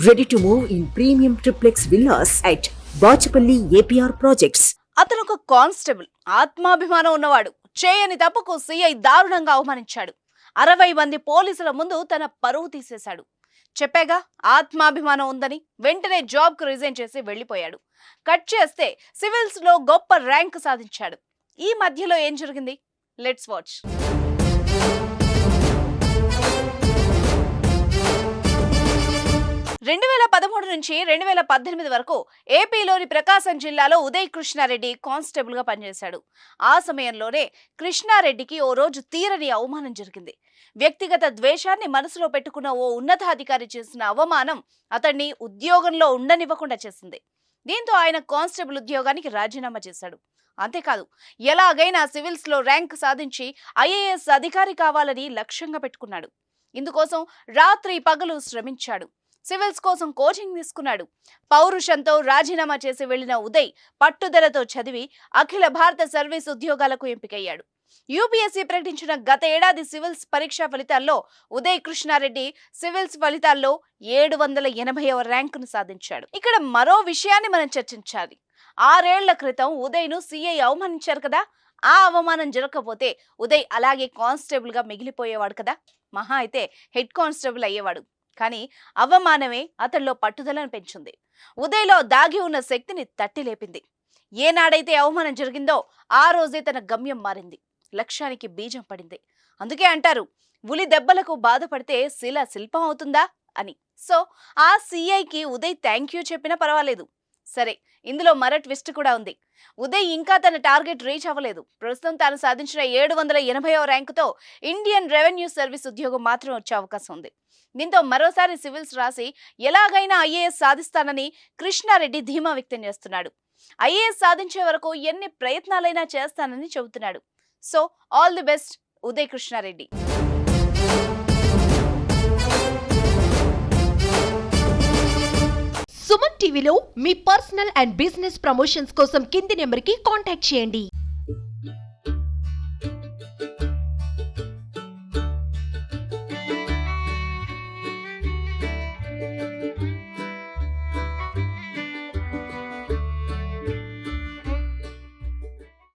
Ready to move in premium triplex villas at Bachapalli APR Projects. అతను ఒక constable, ఆత్మాభిమానం ఉన్నవాడు. చేయని తప్పుకు సిఐ దారుణంగా అవమానించాడు. 60 మంది పోలీసుల ముందు తన పరువు తీసేశాడు. చెప్పాగా ఆత్మాభిమానం ఉందని. వెంటనే జాబ్ కు రిజైన్ చేసి వెళ్లిపోయాడు. కట్ చేస్తే సివిల్స్ లో గొప్ప ర్యాంక్ సాధించాడు. ఈ మధ్యలో ఏం జరిగింది? Let's watch. 2013 నుంచి 2018 వరకు ఏపీలోని ప్రకాశం జిల్లాలో ఉదయ్ కృష్ణారెడ్డి కానిస్టేబుల్ గా పనిచేశాడు. ఆ సమయంలోనే కృష్ణారెడ్డికి ఓ రోజు తీరని అవమానం జరిగింది. వ్యక్తిగత ద్వేషాన్ని మనసులో పెట్టుకున్న ఓ ఉన్నతాధికారి చేసిన అవమానం అతన్ని ఉద్యోగంలో ఉండనివ్వకుండా చేసింది. దీంతో ఆయన కానిస్టేబుల్ ఉద్యోగానికి రాజీనామా చేశాడు. అంతేకాదు, ఎలాగైనా సివిల్స్ లో ర్యాంక్ సాధించి ఐఏఎస్ అధికారి కావాలని లక్ష్యంగా పెట్టుకున్నాడు. ఇందుకోసం రాత్రి పగలు శ్రమించాడు. సివిల్స్ కోసం కోచింగ్ తీసుకున్నాడు. పౌరుషంతో రాజీనామా చేసి వెళ్లిన ఉదయ్ పట్టుదలతో చదివి అఖిల భారత సర్వీస్ ఉద్యోగాలకు ఎంపికయ్యాడు. యూపీఎస్సీ ప్రకటించిన గత ఏడాది సివిల్స్ పరీక్షా ఫలితాల్లో ఉదయ్ కృష్ణారెడ్డి సివిల్స్ ఫలితాల్లో 780వ ర్యాంకును సాధించాడు. ఇక్కడ మరో విషయాన్ని మనం చర్చించాలి. 6 ఏళ్ల క్రితం ఉదయ్ను సిఐ అవమానించారు కదా. ఆ అవమానం జరగకపోతే ఉదయ్ అలాగే కానిస్టేబుల్ గా మిగిలిపోయేవాడు కదా. మహా అయితే హెడ్ కానిస్టేబుల్ అయ్యేవాడు. కానీ అవమానమే అతనిలో పట్టుదలను పెంచింది. ఉదయ్లో దాగి ఉన్న శక్తిని తట్టి లేపింది. ఏనాడైతే అవమానం జరిగిందో ఆ రోజే తన గమ్యం మారింది. లక్ష్యానికి బీజం పడింది. అందుకే అంటారు, ఉలి దెబ్బలకు బాధపడితే శిల శిల్పం అవుతుందా అని. సో ఆ సిఐకి ఉదయ్ థ్యాంక్ యూ చెప్పినా పర్వాలేదు. సరే, ఇందులో మరో ట్విస్ట్ కూడా ఉంది. ఉదయ్ ఇంకా తన టార్గెట్ రీచ్ అవ్వలేదు. ప్రస్తుతం తాను సాధించిన 780వ ర్యాంకుతో ఇండియన్ రెవెన్యూ సర్వీస్ ఉద్యోగం మాత్రం వచ్చే అవకాశం ఉంది. దీంతో మరోసారి సివిల్స్ రాసి ఎలాగైనా ఐఏఎస్ సాధిస్తానని కృష్ణారెడ్డి ధీమా వ్యక్తం చేస్తున్నాడు. ఐఏఎస్ సాధించే వరకు ఎన్ని ప్రయత్నాలైనా చేస్తానని చెబుతున్నాడు. So all the best Uday Krishna Reddy. Suman టీవీలో మీ పర్సనల్ అండ్ బిజినెస్ ప్రమోషన్స్ కోసం కింది నెంబర్కి కాంటాక్ట్ చేయండి.